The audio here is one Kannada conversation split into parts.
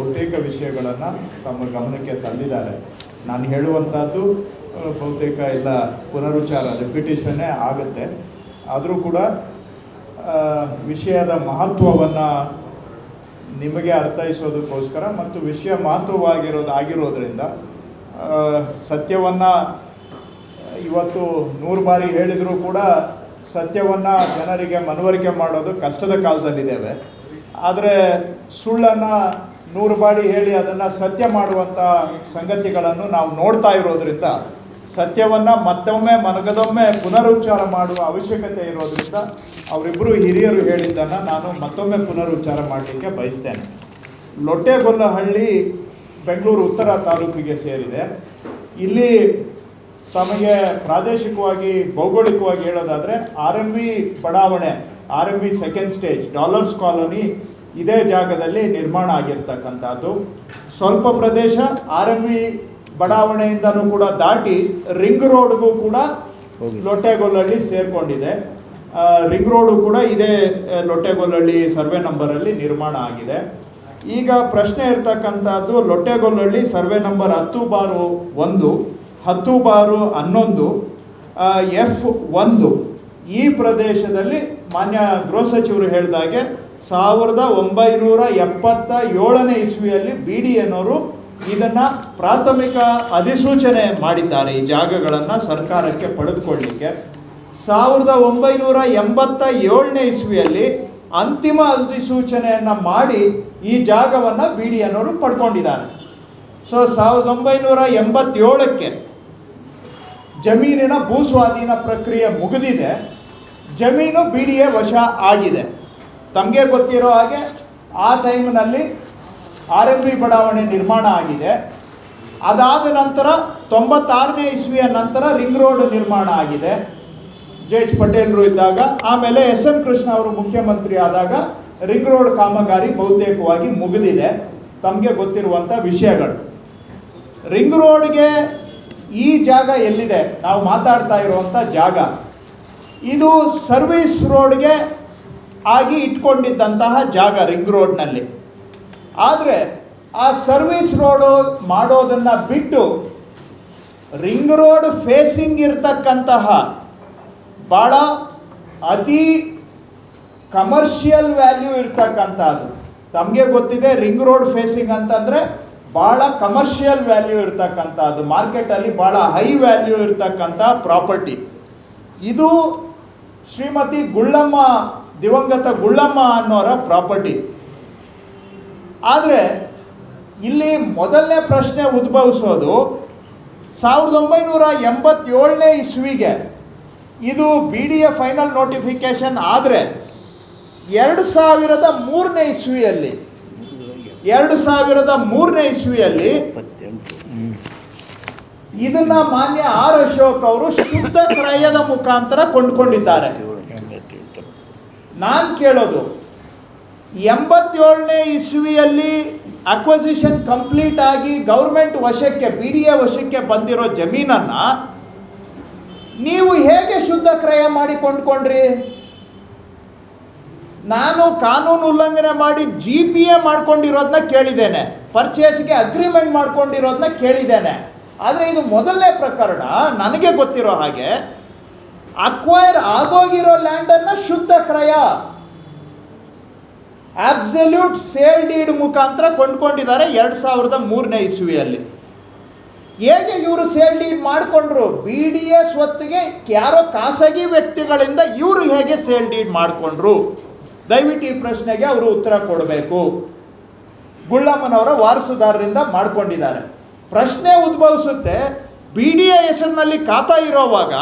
ಬಹುತೇಕ ವಿಷಯಗಳನ್ನು ತಮ್ಮ ಗಮನಕ್ಕೆ ತಂದಿದ್ದಾರೆ. ನಾನು ಹೇಳುವಂಥದ್ದು ಬಹುತೇಕ ಎಲ್ಲ ಪುನರುಚ್ಚಾರ ರಿಪಿಟೇಷನ್ನೇ ಆಗುತ್ತೆ. ಆದರೂ ಕೂಡ ವಿಷಯದ ಮಹತ್ವವನ್ನು ನಿಮಗೆ ಅರ್ಥೈಸೋದಕ್ಕೋಸ್ಕರ ಮತ್ತು ವಿಷಯ ಆಗಿರೋದ್ರಿಂದ ಸತ್ಯವನ್ನು ಇವತ್ತು 100 ಬಾರಿ ಹೇಳಿದರೂ ಕೂಡ ಸತ್ಯವನ್ನು ಜನರಿಗೆ ಮನವರಿಕೆ ಮಾಡೋದು ಕಷ್ಟದ ಕಾಲದಲ್ಲಿದ್ದೇವೆ. ಆದರೆ ಸುಳ್ಳನ್ನು 100 ಬಾರಿ ಹೇಳಿ ಅದನ್ನು ಸತ್ಯ ಮಾಡುವಂಥ ಸಂಗತಿಗಳನ್ನು ನಾವು ನೋಡ್ತಾ ಇರೋದ್ರಿಂದ ಸತ್ಯವನ್ನು ಮತ್ತೊಮ್ಮೆ ಮನಗದೊಮ್ಮೆ ಪುನರುಚ್ಚಾರ ಮಾಡುವ ಅವಶ್ಯಕತೆ ಇರೋದ್ರಿಂದ ಅವರಿಬ್ಬರು ಹಿರಿಯರು ಹೇಳಿದ್ದನ್ನು ನಾನು ಮತ್ತೊಮ್ಮೆ ಪುನರುಚ್ಚಾರ ಮಾಡಲಿಕ್ಕೆ ಬಯಸ್ತೇನೆ. ಲೊಟ್ಟೆಗೊಲ್ಲಹಳ್ಳಿ ಬೆಂಗಳೂರು ಉತ್ತರ ತಾಲೂಕಿಗೆ ಸೇರಿದೆ. ಇಲ್ಲಿ ತಮಗೆ ಪ್ರಾದೇಶಿಕವಾಗಿ ಭೌಗೋಳಿಕವಾಗಿ ಹೇಳೋದಾದರೆ RMB ಬಡಾವಣೆ, RMB second stage, dollars colony ಇದೇ ಜಾಗದಲ್ಲಿ ನಿರ್ಮಾಣ ಆಗಿರ್ತಕ್ಕಂಥದ್ದು. ಸ್ವಲ್ಪ ಪ್ರದೇಶ RMB ಬಡಾವಣೆಯಿಂದನೂ ಕೂಡ ದಾಟಿ ರಿಂಗ್ ರೋಡ್ಗೂ ಕೂಡ ಲೊಟ್ಟೆಗೊಲ್ಲಹಳ್ಳಿ ಸೇರಿಕೊಂಡಿದೆ. ರಿಂಗ್ ರೋಡು ಕೂಡ ಇದೇ ಲೊಟ್ಟೆಗೊಲ್ಲಹಳ್ಳಿ ಸರ್ವೆ ನಂಬರಲ್ಲಿ ನಿರ್ಮಾಣ ಆಗಿದೆ. ಈಗ ಪ್ರಶ್ನೆ ಇರ್ತಕ್ಕಂಥದ್ದು ಲೊಟ್ಟೆಗೊಲ್ಲಹಳ್ಳಿ ಸರ್ವೆ ನಂಬರ್ 10/1, 10/11, F1 ಈ ಪ್ರದೇಶದಲ್ಲಿ ಮಾನ್ಯ ಗೃಹ ಸಚಿವರು ಹೇಳಿದಾಗೆ 1977ನೇ ಇಸ್ವಿಯಲ್ಲಿ BDAನವರು ಇದನ್ನು ಪ್ರಾಥಮಿಕ ಅಧಿಸೂಚನೆ ಮಾಡಿದ್ದಾರೆ. ಈ ಜಾಗಗಳನ್ನು ಸರ್ಕಾರಕ್ಕೆ ಪಡೆದುಕೊಳ್ಳಲಿಕ್ಕೆ 1987ನೇ ಇಸ್ವಿಯಲ್ಲಿ ಅಂತಿಮ ಅಧಿಸೂಚನೆಯನ್ನು ಮಾಡಿ ಈ ಜಾಗವನ್ನು BDAನವರು ಪಡ್ಕೊಂಡಿದ್ದಾರೆ. ಸೊ 1987ಕ್ಕೆ ಜಮೀನಿನ ಭೂಸ್ವಾಧೀನ ಪ್ರಕ್ರಿಯೆ ಮುಗಿದಿದೆ. ಜಮೀನು BDA ವಶ ಆಗಿದೆ. ತಮಗೆ ಗೊತ್ತಿರೋ ಹಾಗೆ ಆ ಟೈಮ್ನಲ್ಲಿ RMB ಬಡಾವಣೆ ನಿರ್ಮಾಣ ಆಗಿದೆ. ಅದಾದ ನಂತರ 96ನೇ ಇಸ್ವಿಯ ನಂತರ ರಿಂಗ್ ರೋಡ್ ನಿರ್ಮಾಣ ಆಗಿದೆ JH ಪಟೇಲ್ರು ಇದ್ದಾಗ. ಆಮೇಲೆ SM ಕೃಷ್ಣ ಅವರು ಮುಖ್ಯಮಂತ್ರಿ ಆದಾಗ ರಿಂಗ್ ರೋಡ್ ಕಾಮಗಾರಿ ಬಹುತೇಕವಾಗಿ ಮುಗಿದಿದೆ. ತಮಗೆ ಗೊತ್ತಿರುವಂಥ ವಿಷಯಗಳು. ರಿಂಗ್ ರೋಡ್ಗೆ ಈ ಜಾಗ ಎಲ್ಲಿದೆ, ನಾವು ಮಾತಾಡ್ತಾ ಇರುವಂಥ ಜಾಗ, ಇದು ಸರ್ವಿಸ್ ರೋಡ್ಗೆ ಆಗಿ ಇಟ್ಕೊಂಡಿದ್ದಂತಹ ಜಾಗ ರಿಂಗ್ ರೋಡ್ನಲ್ಲಿ. ಆದರೆ ಆ ಸರ್ವಿಸ್ ರೋಡು ಮಾಡೋದನ್ನು ಬಿಟ್ಟು ರಿಂಗ್ ರೋಡ್ ಫೇಸಿಂಗ್ ಇರ್ತಕ್ಕಂತಹ ಭಾಳ ಅತಿ ಕಮರ್ಷಿಯಲ್ ವ್ಯಾಲ್ಯೂ ಇರ್ತಕ್ಕಂಥದ್ದು. ತಮಗೆ ಗೊತ್ತಿದೆ ರಿಂಗ್ ರೋಡ್ ಫೇಸಿಂಗ್ ಅಂತಂದರೆ ಭಾಳ ಕಮರ್ಷಿಯಲ್ ವ್ಯಾಲ್ಯೂ ಇರ್ತಕ್ಕಂಥದ್ದು, ಮಾರ್ಕೆಟಲ್ಲಿ ಭಾಳ ಹೈ ವ್ಯಾಲ್ಯೂ ಇರ್ತಕ್ಕಂಥ ಪ್ರಾಪರ್ಟಿ. ಇದು ಶ್ರೀಮತಿ ಗುಳ್ಳಮ್ಮ, ದಿವಂಗತ ಗುಳ್ಳಮ್ಮ ಅನ್ನೋರ ಪ್ರಾಪರ್ಟಿ. ಆದರೆ ಇಲ್ಲಿ ಮೊದಲನೇ ಪ್ರಶ್ನೆ ಉದ್ಭವಿಸೋದು 1987ನೇ ಇಸ್ವಿಗೆ ಇದು BDA ಫೈನಲ್ ನೋಟಿಫಿಕೇಶನ್ ಆದರೆ 2003ನೇ ಇಸ್ವಿಯಲ್ಲಿ 2003ನೇ ಇಸ್ವಿಯಲ್ಲಿ ಇದನ್ನ ಮಾನ್ಯ R ಅಶೋಕ್ ಅವರು ಶುದ್ಧ ಕ್ರಯದ ಮುಖಾಂತರ ಕೊಂಡ್ಕೊಂಡಿದ್ದಾರೆ. ನಾನು ಕೇಳೋದು 87ನೇ ಇಸ್ವಿಯಲ್ಲಿ ಅಕ್ವಸಿಷನ್ ಕಂಪ್ಲೀಟ್ ಆಗಿ ಗೌರ್ಮೆಂಟ್ ವಶಕ್ಕೆ BDA ವಶಕ್ಕೆ ಬಂದಿರೋ ಜಮೀನನ್ನು ನೀವು ಹೇಗೆ ಶುದ್ಧ ಕ್ರಯ ಮಾಡಿ ಕೊಂಡ್ಕೊಂಡ್ರಿ? ನಾನು ಕಾನೂನು ಉಲ್ಲಂಘನೆ ಮಾಡಿ GPA ಮಾಡ್ಕೊಂಡಿರೋದನ್ನ ಕೇಳಿದ್ದೇನೆ, ಪರ್ಚೇಸ್ಗೆ ಅಗ್ರಿಮೆಂಟ್ ಮಾಡ್ಕೊಂಡಿರೋದನ್ನ ಕೇಳಿದ್ದೇನೆ. ಆದರೆ ಇದು ಮೊದಲನೇ ಪ್ರಕರಣ. ನನಗೆ ಗೊತ್ತಿರೋ ಹಾಗೆ ಅಕ್ವೈರ್ ಆಗೋಗಿರೋ ಲ್ಯಾಂಡನ್ನು ಶುದ್ಧ ಕ್ರಯ ಅಬ್ಸಲ್ಯೂಟ್ ಸೇಲ್ ಡೀಡ್ ಮುಖಾಂತರ ಕೊಂಡ್ಕೊಂಡಿದ್ದಾರೆ 2003ನೇ ಇಸ್ವಿಯಲ್ಲಿ. ಹೇಗೆ ಇವರು ಸೇಲ್ ಡೀಡ್ ಮಾಡಿಕೊಂಡ್ರು? BDA ಸ್ವತ್ತಿಗೆ ಯಾರೋ ಖಾಸಗಿ ವ್ಯಕ್ತಿಗಳಿಂದ ಇವರು ಹೇಗೆ ಸೇಲ್ ಡೀಡ್ ಮಾಡಿಕೊಂಡ್ರು? ದಯವಿಟ್ಟು ಈ ಪ್ರಶ್ನೆಗೆ ಅವರು ಉತ್ತರ ಕೊಡಬೇಕು. ಗುಳ್ಳಮ್ಮನವರ ವಾರಸುದಾರರಿಂದ ಮಾಡ್ಕೊಂಡಿದ್ದಾರೆ. ಪ್ರಶ್ನೆ ಉದ್ಭವಿಸುತ್ತೆ, BDA ಹೆಸರಿನಲ್ಲಿ ಖಾತಾ ಇರೋವಾಗ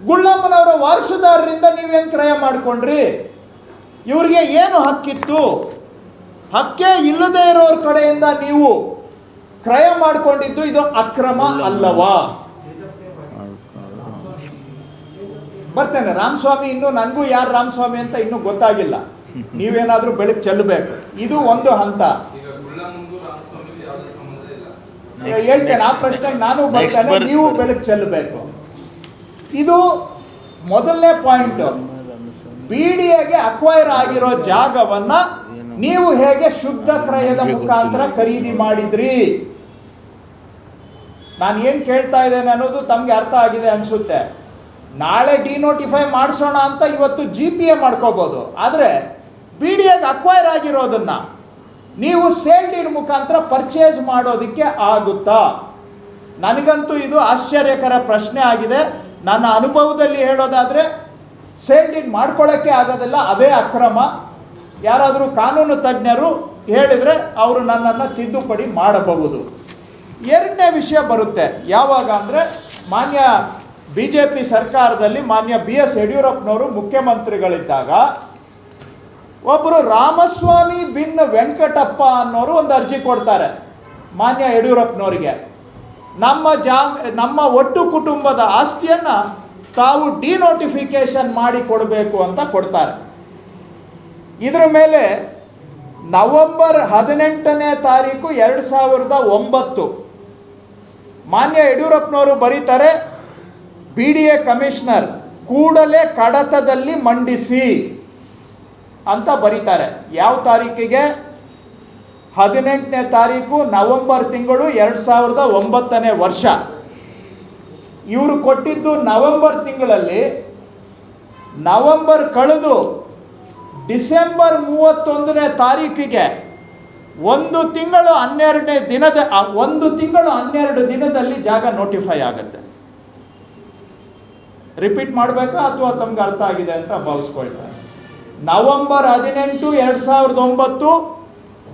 ಗುಳ್ಳಮ್ಮನವರ ವಾರಸುದಾರರಿಂದ ನೀವೇನು ಕ್ರಯ ಮಾಡಿಕೊಂಡ್ರಿ? ಇವ್ರಿಗೆ ಏನು ಹಕ್ಕಿತ್ತು? ಹಕ್ಕೇ ಇಲ್ಲದೇ ಇರೋರ ಕಡೆಯಿಂದ ನೀವು ಕ್ರಯ ಮಾಡಿಕೊಂಡಿದ್ದು ಇದು ಅಕ್ರಮ ಅಲ್ಲವಾ? ಬರ್ತೇನೆ. ರಾಮಸ್ವಾಮಿ, ಇನ್ನೂ ನನಗೂ ಯಾರು ರಾಮಸ್ವಾಮಿ ಅಂತ ಇನ್ನೂ ಗೊತ್ತಾಗಿಲ್ಲ. ನೀವೇನಾದರೂ ಬೆಳಕು ಚೆಲ್ಲಬೇಕು. ಇದು ಒಂದು ಹಂತ. ಹೇಳ್ತೇನೆ, ಆ ಪ್ರಶ್ನೆಗೆ ನಾನು ಬರ್ತೇನೆ, ನೀವು ಬೆಳಕು ಚೆಲ್ಲಬೇಕು. ಇದು ಮೊದಲನೇ ಪಾಯಿಂಟ್. BDAಗೆ ಅಕ್ವೈರ್ ಆಗಿರೋ ಜಾಗವನ್ನ ನೀವು ಹೇಗೆ ಶುದ್ಧ ಕ್ರಯದ ಮುಖಾಂತರ ಖರೀದಿ ಮಾಡಿದ್ರಿ? ನಾನು ಏನು ಕೇಳ್ತಾ ಇದ್ದೇನೆ ಅನ್ನೋದು ತಮಗೆ ಅರ್ಥ ಆಗಿದೆ ಅನ್ಸುತ್ತೆ. ನಾಳೆ ಡಿನೋಟಿಫೈ ಮಾಡಿಸೋಣ ಅಂತ ಇವತ್ತು GPA ಮಾಡ್ಕೋಬೋದು, ಆದರೆ BDAಗೆ ಅಕ್ವೈರ್ ಆಗಿರೋದನ್ನ ನೀವು ಸೇಲ್ ಡೀಡ್ ಮುಖಾಂತರ ಪರ್ಚೇಸ್ ಮಾಡೋದಕ್ಕೆ ಆಗುತ್ತಾ? ನನಗಂತೂ ಇದು ಆಶ್ಚರ್ಯಕರ ಪ್ರಶ್ನೆ ಆಗಿದೆ. ನನ್ನ ಅನುಭವದಲ್ಲಿ ಹೇಳೋದಾದರೆ ಸೇಲ್ ಡೀಡ್ ಮಾಡ್ಕೊಳ್ಳೋಕ್ಕೆ ಆಗೋದಿಲ್ಲ, ಅದೇ ಅಕ್ರಮ. ಯಾರಾದರೂ ಕಾನೂನು ತಜ್ಞರು ಹೇಳಿದರೆ ಅವರು ನನ್ನನ್ನು ತಿದ್ದುಪಡಿ ಮಾಡಬಹುದು. ಎರಡನೇ ವಿಷಯ ಬರುತ್ತೆ ಯಾವಾಗ ಅಂದರೆ, ಮಾನ್ಯ BJP ಸರ್ಕಾರದಲ್ಲಿ ಮಾನ್ಯ BS ಯಡಿಯೂರಪ್ಪನವರು ಮುಖ್ಯಮಂತ್ರಿಗಳಿದ್ದಾಗ ಒಬ್ಬರು ರಾಮಸ್ವಾಮಿ ಬಿನ್ ವೆಂಕಟಪ್ಪ ಅನ್ನೋರು ಒಂದು ಅರ್ಜಿ ಕೊಡ್ತಾರೆ ಮಾನ್ಯ ಯಡಿಯೂರಪ್ಪನವರಿಗೆ. ನಮ್ಮ ಒಟ್ಟು ಕುಟುಂಬದ ಆಸ್ತಿಯನ್ನು ತಾವು ಡಿನೋಟಿಫಿಕೇಶನ್ ಮಾಡಿ ಕೊಡಬೇಕು ಅಂತ ಕೊಡ್ತಾರೆ. ಇದರ ಮೇಲೆ ನವೆಂಬರ್ 18ನೇ ತಾರೀಕು 2009 ಮಾನ್ಯ ಯಡಿಯೂರಪ್ಪನವರು ಬರೀತಾರೆ, BDA ಕಮಿಷನರ್ ಕೂಡಲೇ ಕಡತದಲ್ಲಿ ಮಂಡಿಸಿ ಅಂತ ಬರೀತಾರೆ. ಯಾವ ತಾರೀಕಿಗೆ? 18ನೇ ತಾರೀಕು ನವೆಂಬರ್ ತಿಂಗಳು 2009ನೇ ವರ್ಷ. ಇವರು ಕೊಟ್ಟಿದ್ದು ನವೆಂಬರ್ ತಿಂಗಳಲ್ಲಿ, ನವೆಂಬರ್ ಕಳೆದು ಡಿಸೆಂಬರ್ 31ನೇ ತಾರೀಕಿಗೆ 1 ತಿಂಗಳು 12 ದಿನದಲ್ಲಿ ಜಾಗ ನೋಟಿಫೈ ಆಗುತ್ತೆ. ರಿಪೀಟ್ ಮಾಡಬೇಕಾ ಅಥವಾ ತಮ್ಗೆ ಅರ್ಥ ಆಗಿದೆ ಅಂತ ಭಾವಿಸ್ಕೊಳ್ತಾರೆ. ನವೆಂಬರ್ 18, 2009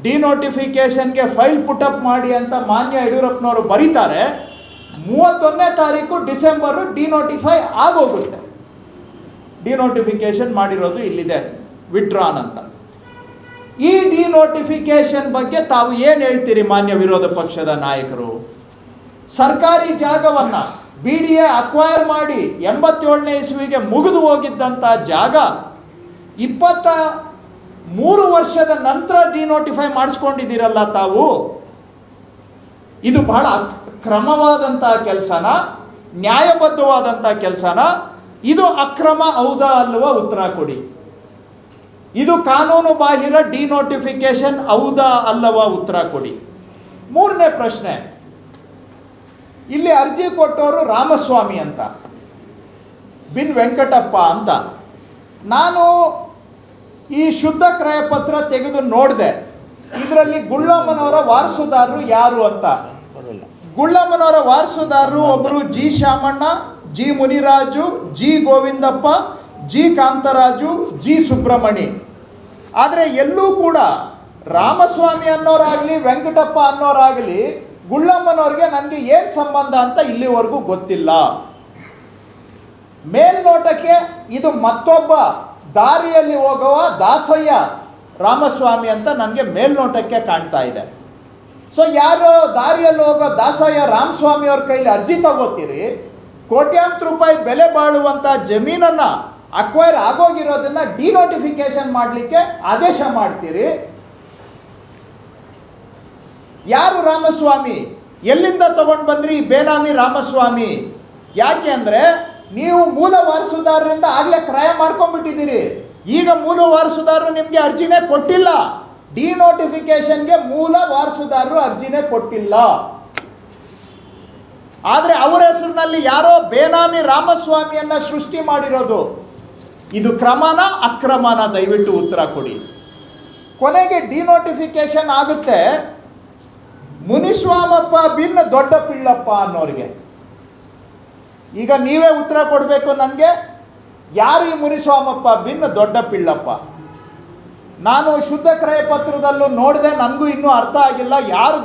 ಡಿನೋಟಿಫಿಕೇಶನ್ಗೆ ಫೈಲ್ ಪುಟಪ್ ಮಾಡಿ ಅಂತ ಮಾನ್ಯ ಯಡಿಯೂರಪ್ಪನವರು ಬರೀತಾರೆ. 31ನೇ ತಾರೀಕು ಡಿಸೆಂಬರು ಡಿನೋಟಿಫೈ ಆಗೋಗುತ್ತೆ. ಡಿನೋಟಿಫಿಕೇಶನ್ ಮಾಡಿರೋದು ಇಲ್ಲಿದೆ, ವಿಡ್ರಾನ್ ಅಂತ. ಈ ಡಿನೋಟಿಫಿಕೇಶನ್ ಬಗ್ಗೆ ತಾವು ಏನು ಹೇಳ್ತೀರಿ ಮಾನ್ಯ ವಿರೋಧ ಪಕ್ಷದ ನಾಯಕರು? ಸರ್ಕಾರಿ ಜಾಗವನ್ನು BDA ಅಕ್ವೈರ್ ಮಾಡಿ 87ನೇ ಇಸ್ವಿಗೆ ಮುಗಿದು ಹೋಗಿದ್ದಂಥ ಜಾಗ 23 ವರ್ಷದ ನಂತರ ಡಿನೋಟಿಫೈ ಮಾಡಿಸ್ಕೊಂಡಿದ್ದೀರಲ್ಲ ತಾವು. ಇದು ಬಹಳ ಕ್ರಮವಾದಂಥ ಕೆಲಸನ, ನ್ಯಾಯಬದ್ಧವಾದಂಥ ಕೆಲಸನ? ಇದು ಅಕ್ರಮ ಹೌದಾ ಅಲ್ವಾ? ಉತ್ತರ ಕೊಡಿ. ಇದು ಕಾನೂನು ಬಾಹಿರ ಡಿನೋಟಿಫಿಕೇಶನ್ ಹೌದಾ ಅಲ್ಲವಾ? ಉತ್ತರ ಕೊಡಿ. ಮೂರನೇ ಪ್ರಶ್ನೆ, ಇಲ್ಲಿ ಅರ್ಜಿ ಕೊಟ್ಟವರು ರಾಮಸ್ವಾಮಿ ಅಂತ, ಬಿನ್ ವೆಂಕಟಪ್ಪ ಅಂತ. ನಾನು ಈ ಶುದ್ಧ ಕ್ರಯ ಪತ್ರ ತೆಗೆದು ನೋಡಿದೆ. ಇದರಲ್ಲಿ ಗುಳ್ಳಮ್ಮನವರ ವಾರಸುದಾರರು ಯಾರು ಅಂತ. ಗುಳ್ಳಮ್ಮನವರ ವಾರಸುದಾರರು ಒಬ್ಬರು G Shamanna, G Muniraju, G Govindappa, G Kantharaju, G Subramani. ಆದರೆ ಎಲ್ಲೂ ಕೂಡ ರಾಮಸ್ವಾಮಿ ಅನ್ನೋರಾಗಲಿ ವೆಂಕಟಪ್ಪ ಅನ್ನೋರಾಗಲಿ ಗುಳ್ಳಮ್ಮನವ್ರಿಗೆ ನನಗೆ ಏನು ಸಂಬಂಧ ಅಂತ ಇಲ್ಲಿವರೆಗೂ ಗೊತ್ತಿಲ್ಲ. ಮೇಲ್ನೋಟಕ್ಕೆ ಇದು ಮತ್ತೊಬ್ಬ ದಾರಿಯಲ್ಲಿ ಹೋಗುವ ದಾಸಯ್ಯ ರಾಮಸ್ವಾಮಿ ಅಂತ ನನಗೆ ಮೇಲ್ನೋಟಕ್ಕೆ ಕಾಣ್ತಾ ಇದೆ. ಸೊ ಯಾರು ದಾರಿಯಲ್ಲಿ ಹೋಗೋ ದಾಸಯ್ಯ ರಾಮಸ್ವಾಮಿ ಅವ್ರ ಕೈಲಿ ಅರ್ಜಿ ತಗೋತೀರಿ, ಕೋಟ್ಯಾಂತರ ರೂಪಾಯಿ ಬೆಲೆ ಬಾಳುವಂಥ ಜಮೀನನ್ನು ಅಕ್ವೈರ್ ಆಗೋಗಿರೋದನ್ನು ಡಿನೋಟಿಫಿಕೇಶನ್ ಮಾಡಲಿಕ್ಕೆ ಆದೇಶ ಮಾಡ್ತೀರಿ. ಯಾರು ರಾಮಸ್ವಾಮಿ? ಎಲ್ಲಿಂದ ತಗೊಂಡು ಬಂದ್ರಿ ಈ ಬೇನಾಮಿ ರಾಮಸ್ವಾಮಿ? ಯಾಕೆ ಅಂದರೆ ನೀವು ಮೂಲ ವಾರಸುದಾರರಿಂದ ಆಗಲೇ ಕ್ರಯ ಮಾಡ್ಕೊಂಡ್ಬಿಟ್ಟಿದ್ದೀರಿ. ಈಗ ಮೂಲ ವಾರಸುದಾರರು ನಿಮಗೆ ಅರ್ಜಿನೇ ಕೊಟ್ಟಿಲ್ಲ. ಡಿನೋಟಿಫಿಕೇಶನ್ಗೆ ಮೂಲ ವಾರಸುದಾರರು ಅರ್ಜಿನೇ ಕೊಟ್ಟಿಲ್ಲ. ಆದರೆ ಅವರ ಹೆಸರಿನಲ್ಲಿ ಯಾರೋ ಬೇನಾಮಿ ರಾಮಸ್ವಾಮಿಯನ್ನ ಸೃಷ್ಟಿ ಮಾಡಿರೋದು. ಇದು ಕ್ರಮನ ಅಕ್ರಮನ? ದಯವಿಟ್ಟು ಉತ್ತರ ಕೊಡಿ. ಕೊನೆಗೆ ಡಿನೋಟಿಫಿಕೇಶನ್ ಆಗುತ್ತೆ ಮುನಿಸ್ವಾಮಪ್ಪ ಬಿನ್ ದೊಡ್ಡ ಪಿಳ್ಳಪ್ಪ ಅನ್ನೋರಿಗೆ. ಈಗ ನೀವೇ ಉತ್ತರ ಕೊಡಬೇಕು ನನಗೆ. ಯಾರು ಈ ಮುನಿಸ್ವಾಮಪ್ಪ ಬಿನ್ ದೊಡ್ಡ ಪಿಳ್ಳಪ್ಪ? ನಾನು ಶುದ್ಧ ಕ್ರಯ ಪತ್ರದಲ್ಲೂ ನೋಡಿದೆ, ನನಗೂ ಇನ್ನೂ ಅರ್ಥ ಆಗಿಲ್ಲ ಯಾರು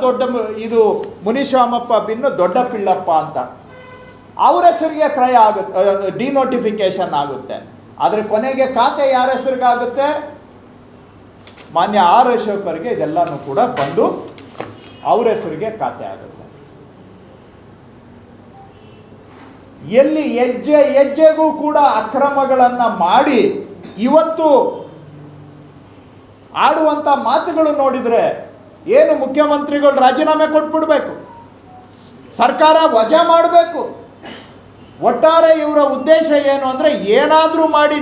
ಇದು ಮುನಿಸ್ವಾಮಪ್ಪ ಬಿನ್ ದೊಡ್ಡ ಪಿಳ್ಳಪ್ಪ ಅಂತ. ಅವ್ರ ಹೆಸರಿಗೆ ಕ್ರಯ ಆಗುತ್ತೆ, ಡಿನೋಟಿಫಿಕೇಶನ್ ಆಗುತ್ತೆ. ಆದರೆ ಕೊನೆಗೆ ಖಾತೆ ಯಾರ ಹೆಸರಿಗಾಗುತ್ತೆ? ಮಾನ್ಯ R ಅಶೋಕರಿಗೆ ಇದೆಲ್ಲನೂ ಕೂಡ ಬಂದು ಅವ್ರ ಹೆಸರಿಗೆ ಖಾತೆ ಆಗುತ್ತೆ. ಎಲ್ಲಿ ಹೆಜ್ಜೆ ಹೆಜ್ಜೆಗೂ ಕೂಡ ಅಕ್ರಮಗಳನ್ನು ಮಾಡಿ ಇವತ್ತು ಆಡುವಂಥ ಮಾತುಗಳು ನೋಡಿದರೆ ಏನು ಮುಖ್ಯಮಂತ್ರಿಗಳು ರಾಜೀನಾಮೆ ಕೊಟ್ಬಿಡ್ಬೇಕು, ಸರ್ಕಾರ ವಜಾ ಮಾಡಬೇಕು. ಒಟ್ಟಾರೆ ಇವರ ಉದ್ದೇಶ ಏನು ಅಂದರೆ ಏನಾದರೂ ಮಾಡಿ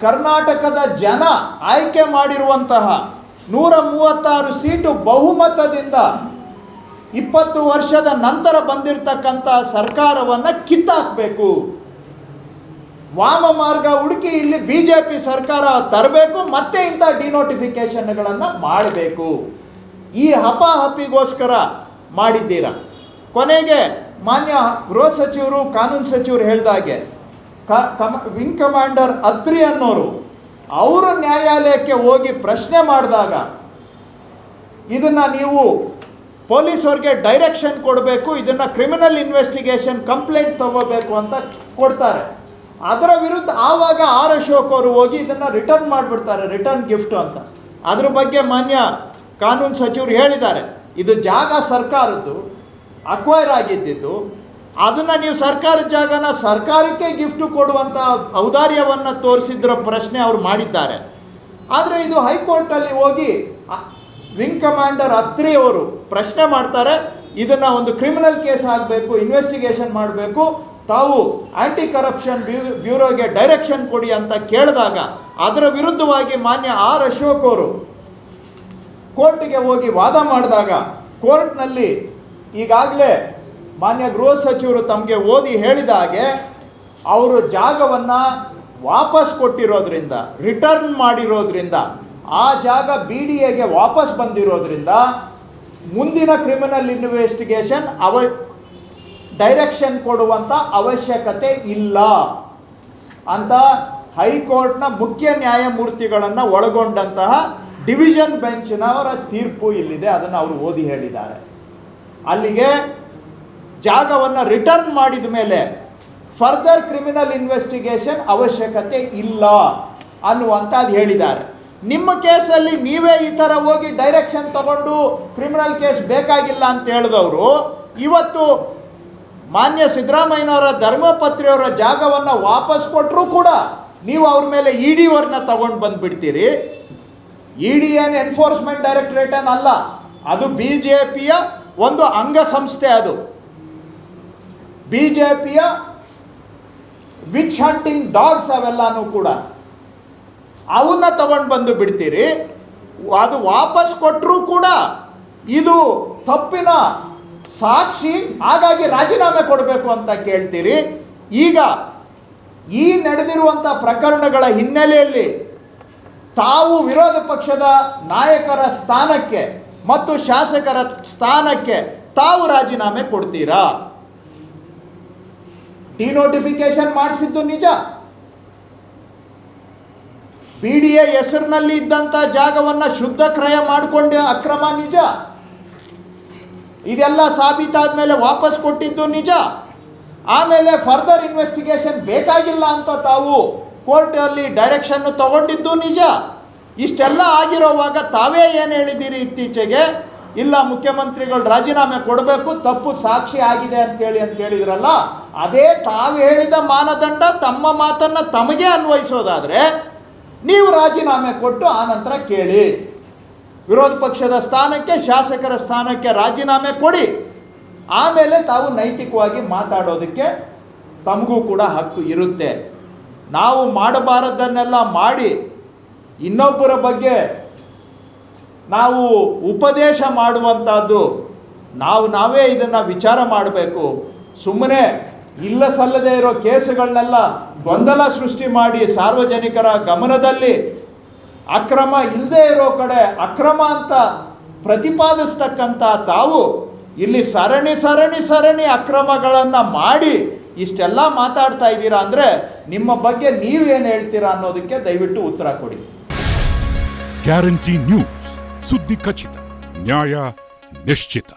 ಕರ್ನಾಟಕದ ಜನ ಆಯ್ಕೆ ಮಾಡಿರುವಂತಹ 136 ಸೀಟು ಬಹುಮತದಿಂದ 20 ವರ್ಷದ ನಂತರ ಬಂದಿರತಕ್ಕಂಥ ಸರ್ಕಾರವನ್ನು ಕಿತ್ತಾಕಬೇಕು. ವಾಮ ಮಾರ್ಗ ಹುಡುಕಿ ಇಲ್ಲಿ BJP ಸರ್ಕಾರ ತರಬೇಕು, ಮತ್ತೆ ಇಂಥ ಡಿನೋಟಿಫಿಕೇಶನ್ಗಳನ್ನು ಮಾಡಬೇಕು. ಈ ಹಪಾಹಪಿಗೋಸ್ಕರ ಮಾಡಿದ್ದೀರಾ. ಕೊನೆಗೆ ಮಾನ್ಯ ಗೃಹ ಸಚಿವರು, ಕಾನೂನು ಸಚಿವರು ಹೇಳಿದಾಗೆ ವಿಂಗ್ ಕಮಾಂಡರ್ ಅತ್ರಿ ಅನ್ನೋರು ಅವರು ನ್ಯಾಯಾಲಯಕ್ಕೆ ಹೋಗಿ ಪ್ರಶ್ನೆ ಮಾಡಿದಾಗ ಇದನ್ನು ನೀವು ಪೊಲೀಸವ್ರಿಗೆ ಡೈರೆಕ್ಷನ್ ಕೊಡಬೇಕು, ಇದನ್ನು ಕ್ರಿಮಿನಲ್ ಇನ್ವೆಸ್ಟಿಗೇಷನ್ ಕಂಪ್ಲೇಂಟ್ ತಗೋಬೇಕು ಅಂತ ಕೊಡ್ತಾರೆ. ಅದರ ವಿರುದ್ಧ ಆವಾಗ ಆರ್ ಅಶೋಕ್ ಅವರು ಹೋಗಿ ಇದನ್ನು ರಿಟರ್ನ್ ಮಾಡಿಬಿಡ್ತಾರೆ, ರಿಟರ್ನ್ ಗಿಫ್ಟ್ ಅಂತ. ಅದ್ರ ಬಗ್ಗೆ ಮಾನ್ಯ ಕಾನೂನು ಸಚಿವರು ಹೇಳಿದ್ದಾರೆ, ಇದು ಜಾಗ ಸರ್ಕಾರದ್ದು, ಅಕ್ವೈರ್ ಆಗಿದ್ದು, ಅದನ್ನು ನೀವು ಸರ್ಕಾರದ ಜಾಗನ ಸರ್ಕಾರಕ್ಕೆ ಗಿಫ್ಟ್ ಕೊಡುವಂಥ ಔದಾರ್ಯವನ್ನು ತೋರಿಸಿದ್ರ ಪ್ರಶ್ನೆ ಅವರು ಮಾಡಿದ್ದಾರೆ. ಆದರೆ ಇದು ಹೈಕೋರ್ಟಲ್ಲಿ ಹೋಗಿ ವಿಂಗ್ ಕಮಾಂಡರ್ ಅತ್ರಿ ಅವರು ಪ್ರಶ್ನೆ ಮಾಡ್ತಾರೆ, ಇದನ್ನು ಒಂದು ಕ್ರಿಮಿನಲ್ ಕೇಸ್ ಆಗಬೇಕು, ಇನ್ವೆಸ್ಟಿಗೇಷನ್ ಮಾಡಬೇಕು, ತಾವು ಆಂಟಿ ಕರಪ್ಷನ್ ಬ್ಯೂರೋಗೆ ಡೈರೆಕ್ಷನ್ ಕೊಡಿ ಅಂತ ಕೇಳಿದಾಗ ಅದರ ವಿರುದ್ಧವಾಗಿ ಮಾನ್ಯ ಆರ್ ಅಶೋಕ್ ಅವರು ಕೋರ್ಟ್ಗೆ ಹೋಗಿ ವಾದ ಮಾಡಿದಾಗ ಕೋರ್ಟ್ನಲ್ಲಿ ಈಗಾಗಲೇ ಮಾನ್ಯ ಗೃಹ ಸಚಿವರು ತಮಗೆ ಓದಿ ಹೇಳಿದ ಹಾಗೆ ಅವರು ಜಾಗವನ್ನು ವಾಪಸ್ ಕೊಟ್ಟಿರೋದ್ರಿಂದ, ರಿಟರ್ನ್ ಮಾಡಿರೋದ್ರಿಂದ, ಆ ಜಾಗ BDAಗೆ ವಾಪಸ್ ಬಂದಿರೋದ್ರಿಂದ ಮುಂದಿನ ಕ್ರಿಮಿನಲ್ ಇನ್ವೆಸ್ಟಿಗೇಷನ್ ಡೈರೆಕ್ಷನ್ ಕೊಡುವಂಥ ಅವಶ್ಯಕತೆ ಇಲ್ಲ ಅಂತ ಹೈಕೋರ್ಟ್ನ ಮುಖ್ಯ ನ್ಯಾಯಮೂರ್ತಿಗಳನ್ನು ಒಳಗೊಂಡಂತಹ ಡಿವಿಷನ್ ಬೆಂಚ್ನವರ ತೀರ್ಪು ಇಲ್ಲಿದೆ, ಅದನ್ನು ಅವರು ಓದಿ ಹೇಳಿದ್ದಾರೆ. ಅಲ್ಲಿಗೆ ಜಾಗವನ್ನು ರಿಟರ್ನ್ ಮಾಡಿದ ಮೇಲೆ ಫರ್ದರ್ ಕ್ರಿಮಿನಲ್ ಇನ್ವೆಸ್ಟಿಗೇಷನ್ ಅವಶ್ಯಕತೆ ಇಲ್ಲ ಅನ್ನುವಂಥದ್ದು ಹೇಳಿದ್ದಾರೆ. ನಿಮ್ಮ ಕೇಸಲ್ಲಿ ನೀವೇ ಈ ಥರ ಹೋಗಿ ಡೈರೆಕ್ಷನ್ ತಗೊಂಡು ಕ್ರಿಮಿನಲ್ ಕೇಸ್ ಬೇಕಾಗಿಲ್ಲ ಅಂತ ಹೇಳಿದವರು ಇವತ್ತು ಮಾನ್ಯ ಸಿದ್ದರಾಮಯ್ಯನವರ ಧರ್ಮಪತ್ರಿಯವರ ಜಾಗವನ್ನು ವಾಪಸ್ ಕೊಟ್ಟರೂ ಕೂಡ ನೀವು ಅವ್ರ ಮೇಲೆ EDವರನ್ನ ತಗೊಂಡು ಬಂದುಬಿಡ್ತೀರಿ. ED ಏನು ಎನ್ಫೋರ್ಸ್ಮೆಂಟ್ ಡೈರೆಕ್ಟರೇಟ್ ಏನಲ್ಲ, ಅದು BJPಯ ಒಂದು ಅಂಗಸಂಸ್ಥೆ. ಅದು BJPಯ ವಿಚ್ ಹಂಟಿಂಗ್ ಡಾಗ್ಸ್ ಅವೆಲ್ಲನೂ ಕೂಡ ಅವನ್ನ ತಗೊಂಡು ಬಂದು ಬಿಡ್ತೀರಿ. ಅದು ವಾಪಸ್ ಕೊಟ್ಟರೂ ಕೂಡ ಇದು ತಪ್ಪಿನ ಸಾಕ್ಷಿ, ಹಾಗಾಗಿ ರಾಜೀನಾಮೆ ಕೊಡಬೇಕು ಅಂತ ಕೇಳ್ತೀರಿ. ಈಗ ಈ ನಡೆದಿರುವಂಥ ಪ್ರಕರಣಗಳ ಹಿನ್ನೆಲೆಯಲ್ಲಿ ತಾವು ವಿರೋಧ ಪಕ್ಷದ ನಾಯಕರ ಸ್ಥಾನಕ್ಕೆ ಮತ್ತು ಶಾಸಕರ ಸ್ಥಾನಕ್ಕೆ ತಾವು ರಾಜೀನಾಮೆ ಕೊಡ್ತೀರಾ? ಡಿನೋಟಿಫಿಕೇಶನ್ ಮಾಡಿಸಿದ್ದು ನಿಜ, BDA ಹೆಸರಿನಲ್ಲಿ ಇದ್ದಂಥ ಜಾಗವನ್ನು ಶುದ್ಧ ಕ್ರಯ ಮಾಡಿಕೊಂಡ ಅಕ್ರಮ ನಿಜ, ಇದೆಲ್ಲ ಸಾಬೀತಾದ ಮೇಲೆ ವಾಪಸ್ ಕೊಟ್ಟಿದ್ದು ನಿಜ. ಆಮೇಲೆ ಫರ್ದರ್ ಇನ್ವೆಸ್ಟಿಗೇಷನ್ ಬೇಕಾಗಿಲ್ಲ ಅಂತ ತಾವು ಕೋರ್ಟಲ್ಲಿ ಡೈರೆಕ್ಷನ್ ತಗೊಂಡಿದ್ದು ನಿಜ. ಇಷ್ಟೆಲ್ಲ ಆಗಿರೋವಾಗ ತಾವೇ ಏನು ಹೇಳಿದ್ದೀರಿ ಇತ್ತೀಚೆಗೆ? ಇಲ್ಲ, ಮುಖ್ಯಮಂತ್ರಿಗಳು ರಾಜೀನಾಮೆ ಕೊಡಬೇಕು, ತಪ್ಪು ಸಾಕ್ಷಿ ಆಗಿದೆ ಅಂತ ಹೇಳಿದ್ರಲ್ಲ, ಅದೇ ತಾವು ಹೇಳಿದ ಮಾನದಂಡ ತಮ್ಮ ಮಾತನ್ನು ತಮಗೆ ಅನ್ವಯಿಸೋದಾದರೆ ನೀವು ರಾಜೀನಾಮೆ ಕೊಟ್ಟು ಆನಂತರ ಕೇಳಿ, ವಿರೋಧ ಪಕ್ಷದ ಸ್ಥಾನಕ್ಕೆ, ಶಾಸಕರ ಸ್ಥಾನಕ್ಕೆ ರಾಜೀನಾಮೆ ಕೊಡಿ. ಆಮೇಲೆ ತಾವು ನೈತಿಕವಾಗಿ ಮಾತಾಡೋದಕ್ಕೆ ತಮಗೂ ಕೂಡ ಹಕ್ಕು ಇರುತ್ತೆ. ನಾವು ಮಾಡಬಾರದನ್ನೆಲ್ಲ ಮಾಡಿ ಇನ್ನೊಬ್ಬರ ಬಗ್ಗೆ ನಾವು ಉಪದೇಶ ಮಾಡುವಂಥದ್ದು, ನಾವೇ ಇದನ್ನು ವಿಚಾರ ಮಾಡಬೇಕು. ಸುಮ್ಮನೆ ಇಲ್ಲ ಸಲ್ಲದೇ ಇರೋ ಕೇಸುಗಳನ್ನೆಲ್ಲ ಗೊಂದಲ ಸೃಷ್ಟಿ ಮಾಡಿ ಸಾರ್ವಜನಿಕರ ಗಮನದಲ್ಲಿ ಅಕ್ರಮ ಇಲ್ಲದೆ ಇರೋ ಕಡೆ ಅಕ್ರಮ ಅಂತ ಪ್ರತಿಪಾದಿಸ್ತಕ್ಕಂಥ ತಾವು ಇಲ್ಲಿ ಸರಣಿ ಅಕ್ರಮಗಳನ್ನು ಮಾಡಿ ಇಷ್ಟೆಲ್ಲ ಮಾತಾಡ್ತಾ ಇದ್ದೀರಾ ಅಂದರೆ ನಿಮ್ಮ ಬಗ್ಗೆ ನೀವೇನು ಹೇಳ್ತೀರಾ ಅನ್ನೋದಕ್ಕೆ ದಯವಿಟ್ಟು ಉತ್ತರ ಕೊಡಿ. ಗ್ಯಾರಂಟಿ ನ್ಯೂಸ್, ಸುದ್ದಿ ಖಚಿತ, ನ್ಯಾಯ ನಿಶ್ಚಿತ.